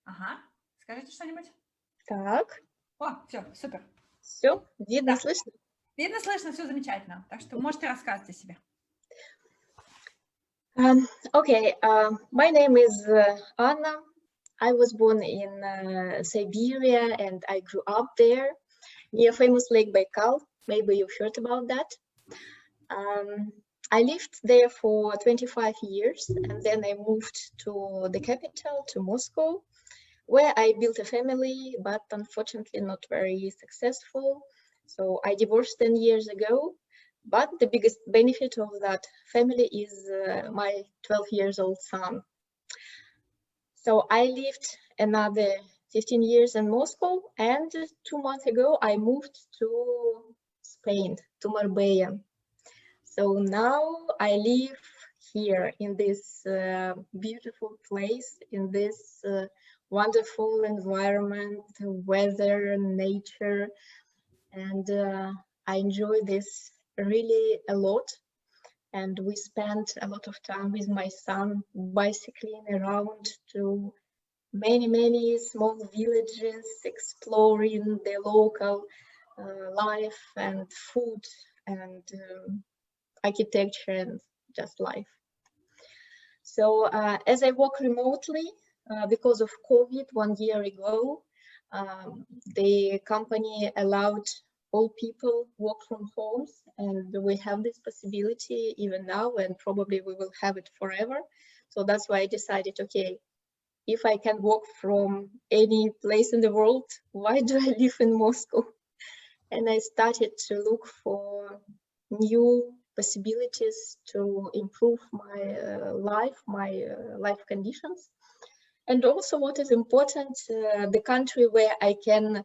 Ага. Скажите что-нибудь? Так, О, все, супер. все, видно, Да. слышно? Видно, слышно, все замечательно. Так что можете рассказать о себе. Okay, my name is Anna. I was born in Siberia and I grew up there near famous Lake Baikal. Maybe you've heard about that. I lived there for 25 years and then I moved to the capital, to Moscow, where I built a family, but unfortunately not very successful. So I divorced 10 years ago, but the biggest benefit of that family is my 12 years old son. So I lived another 15 years in Moscow, and 2 months ago I moved to Spain, to Marbella. So now I live here in this beautiful place, in this wonderful environment, weather, nature, and I enjoy this really a lot. And we spent a lot of time with my son bicycling around to many small villages, exploring the local life and food and architecture and just life. So as I work remotely, because of COVID 1 year ago, the company allowed all people work from homes, and we have this possibility even now, and probably we will have it forever. So that's why I decided, okay, if I can work from any place in the world, why do I live in Moscow? And I started to look for new possibilities to improve my life conditions. And also what is important, the country where I can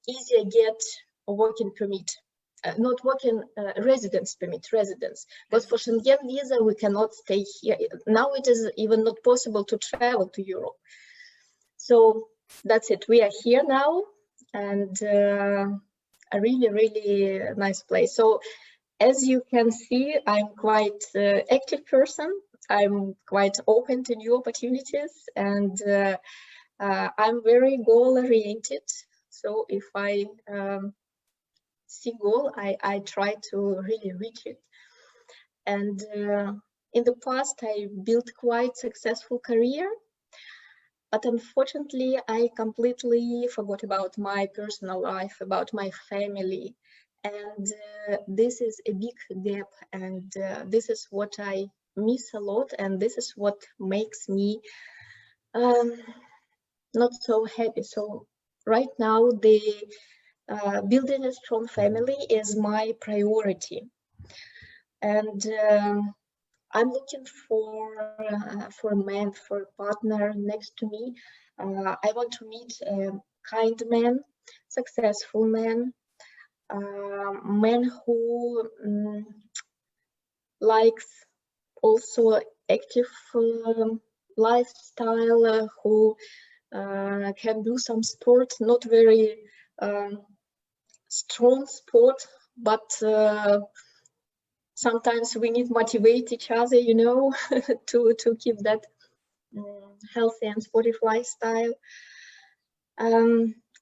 easier get a working permit, not working residence permit, because for Schengen visa we cannot stay here. Now it is even not possible to travel to Europe. So that's it, we are here now, and a really nice place. So as you can see, I'm quite active person. I'm quite open to new opportunities, and I'm very goal-oriented. So if I see goal, I try to really reach it. And in the past, I built quite successful career, but unfortunately, I completely forgot about my personal life, about my family. And this is a big gap, and this is what I miss a lot, and this is what makes me not so happy. So right now, the building a strong family is my priority, and I'm looking for a man, for a partner next to me. I want to meet a kind man, successful man, man who likes also active lifestyle, who can do some sport, not very strong sport, but sometimes we need to motivate each other, you know, to keep that healthy and sportive lifestyle.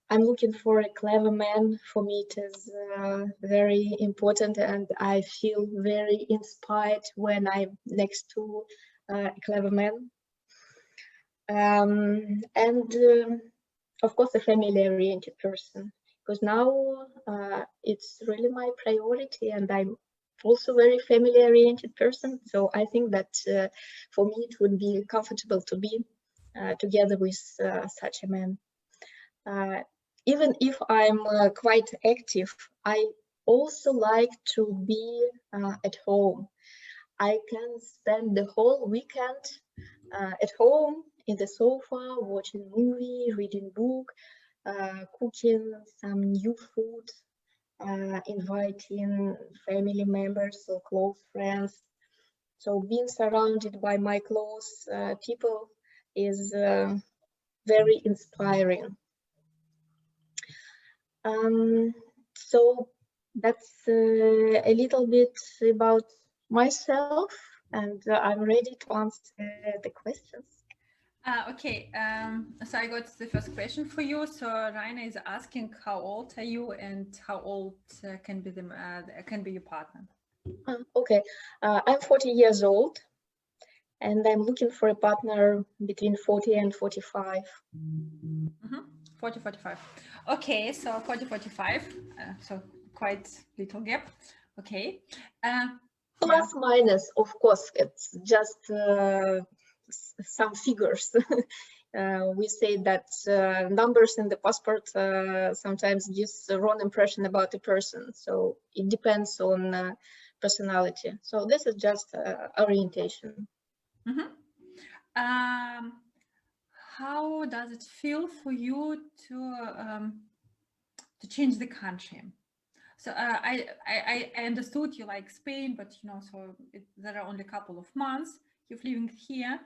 I'm looking for a clever man. For me, it is very important, and I feel very inspired when I'm next to a clever man. And of course, a family-oriented person, because now it's really my priority, and I'm also very family-oriented person. So I think that for me, it would be comfortable to be together with such a man. Even if I'm quite active, I also like to be at home. I can spend the whole weekend at home in the sofa, watching movie, reading book, cooking some new food, inviting family members or close friends. So being surrounded by my close people is very inspiring. So that's a little bit about myself, and I'm ready to answer the questions. Okay, so I got the first question for you. So Raina is asking, how old are you, and how old can be your partner? Okay, I'm 40 years old, and I'm looking for a partner between 40 and 45. 40, 45. Okay, so 40, 45. So quite little gap. Okay. Plus minus, of course, it's just some figures. We say that numbers in the passport sometimes gives the wrong impression about the person. So it depends on personality. So this is just orientation. How does it feel for you to change the country? So I understood you like Spain, but there are only a couple of months you're living here.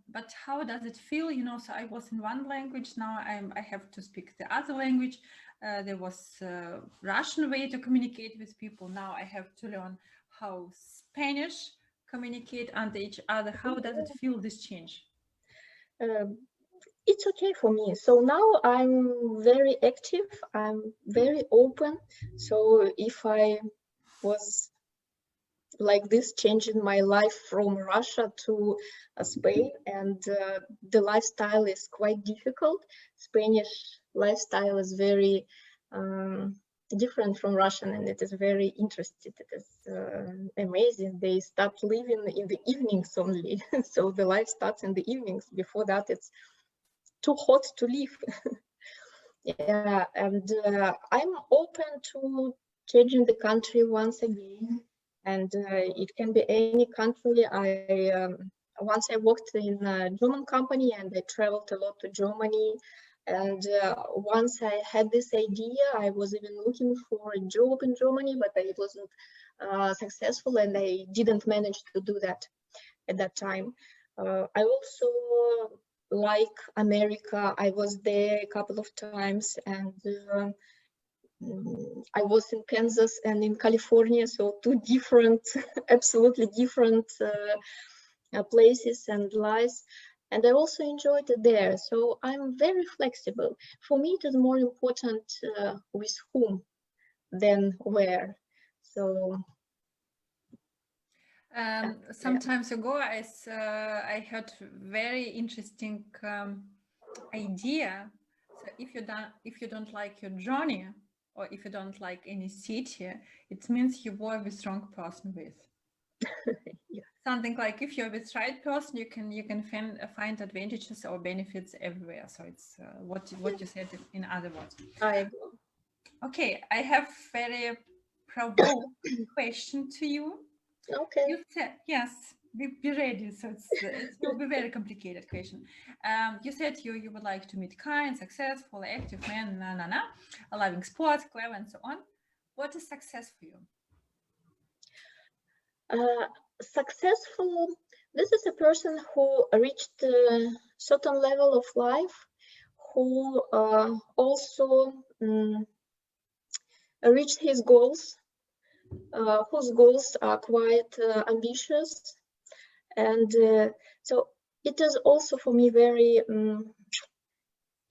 But how does it feel? So I was in one language, now I have to speak the other language. There was Russian way to communicate with people. Now I have to learn how Spanish communicate under each other. How does it feel, this change? It's okay for me. So now I'm very active, I'm very open. So if I was like this, changing my life from Russia to Spain, and the lifestyle is quite difficult. Spanish lifestyle is very different from Russian, and it is very interesting. It is amazing. They start living in the evenings only. So the life starts in the evenings. Before that, it's too hot to live. Yeah, and I'm open to changing the country once again, and it can be any country. Once I worked in a German company, and I traveled a lot to Germany. And once I had this idea, I was even looking for a job in Germany, but I wasn't successful, and I didn't manage to do that at that time. I also like America. I was there a couple of times, and I was in Kansas and in California, so two different, absolutely different places and lives. And I also enjoyed it there. So I'm very flexible. For me, it is more important with whom than where. So some times ago, I heard very interesting idea. So if you don't like your journey, or if you don't like any city, it means you were with wrong person with. yeah. Something like, if you're with right person, you can find advantages or benefits everywhere. So it's what you said in other words. I agree. Okay, I have very provoking question to you. Okay. You said, yes, be ready. So it will be very complicated question. You said you would like to meet kind, successful, active man, loving sports, clever, and so on. What is success for you? Successful, this is a person who reached a certain level of life, who also reached his goals, whose goals are quite ambitious. And so it is also for me very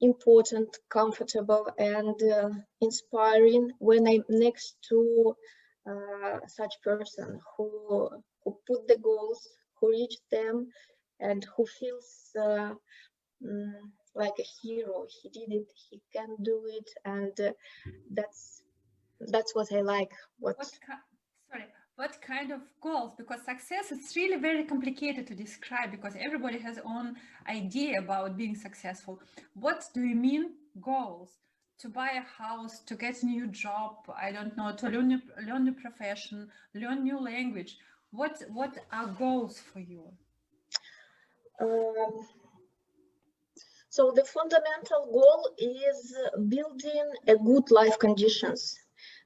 important, comfortable, and inspiring when I'm next to such person who put the goals, who reached them, and who feels like a hero. He did it, he can do it, and that's what I like. What kind of goals? Because success is really very complicated to describe, because everybody has own idea about being successful. What do you mean goals? To buy a house, to get a new job, I don't know, to learn new profession, learn new language. What are goals for you? So the fundamental goal is building a good life conditions.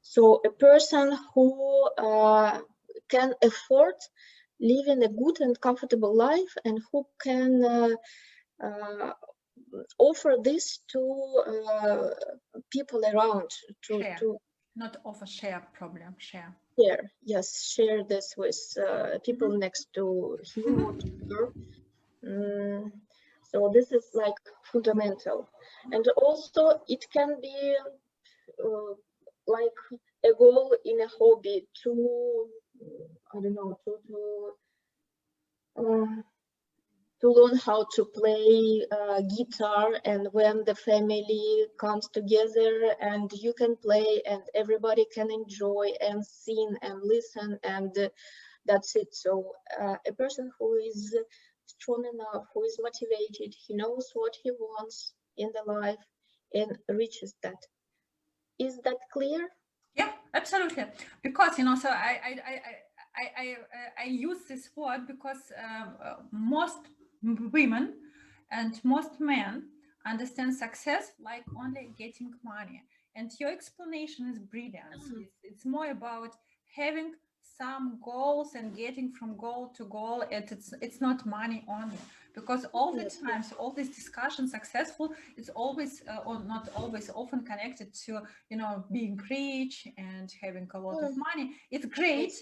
So a person who can afford living a good and comfortable life, and who can offer this to people around. Not offer, share problem, share. Share this with people next to him or to her. So this is like fundamental. And also it can be like a goal in a hobby to, I don't know, to learn how to play guitar, and when the family comes together and you can play and everybody can enjoy and sing and listen, and that's it. So a person who is strong enough, who is motivated, he knows what he wants in the life and reaches that. Is that clear? Yeah, absolutely. Because, you know, so I use this word because most women and most men understand success like only getting money. And your explanation is brilliant. It's more about having some goals and getting from goal to goal. It's not money only, because all the times, all this discussion successful, it's always or not always, often connected to, you know, being rich and having a lot of money. It's great.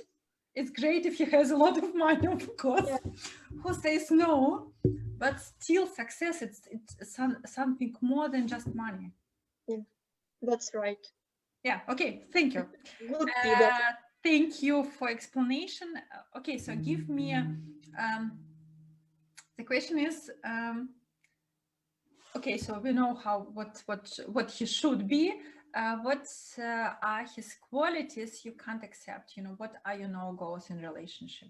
It's great if you has a lot of money, of course. Who says no? But still, success, it's something more than just money. Yeah, that's right. Yeah. Okay. Thank you. Thank you for explanation. Okay. So give me the question is, okay, so we know how what he should be. What are his qualities you can't accept? You know, what are your no-goes in relationship?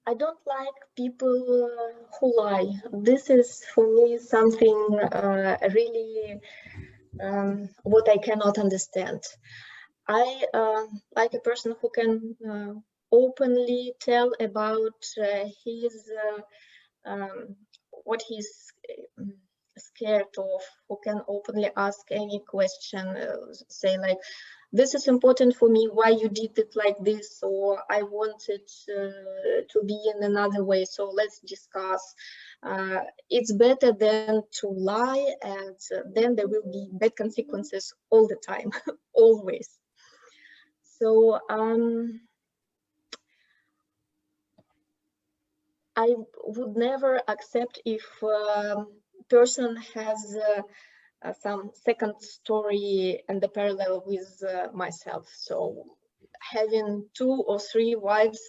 I don't like people who lie. This is for me something really what I cannot understand. I like a person who can openly tell about his what he's scared of, who can openly ask any question, say like, this is important for me, why you did it like this, or I want it to be in another way, so let's discuss. It's better than to lie, and then there will be bad consequences all the time, always. So I would never accept if person has some second story and the parallel with myself. So having 2 or 3 wives,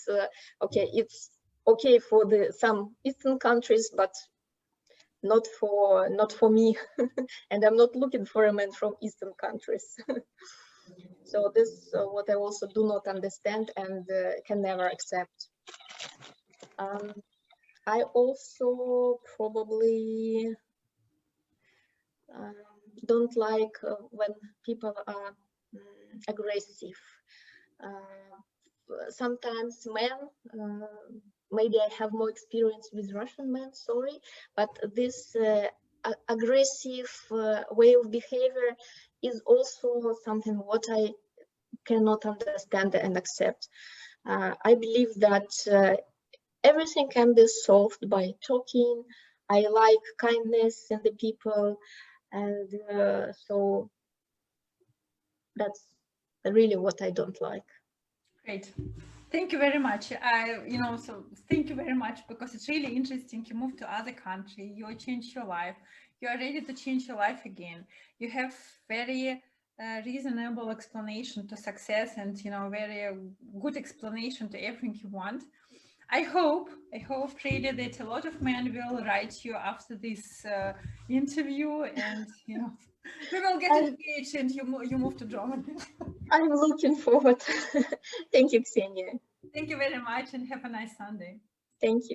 okay, it's okay for some Eastern countries, but not for me. And I'm not looking for a man from Eastern countries. So this is what I also do not understand and can never accept. I also probably don't like when people are aggressive. Sometimes men, maybe I have more experience with Russian men, sorry, but this aggressive way of behavior is also something what I cannot understand and accept. I believe that everything can be solved by talking. I like kindness in the people, and so that's really what I don't like. Great. Thank you very much. So thank you very much, because it's really interesting. You move to other country, you change your life, you are ready to change your life again. You have very reasonable explanation to success, and, you know, very good explanation to everything you want. I hope really that a lot of men will write you after this interview, and, you know, we will get engaged and you move to Germany. I'm looking forward. Thank you, Ksenia. Thank you very much, and have a nice Sunday. Thank you.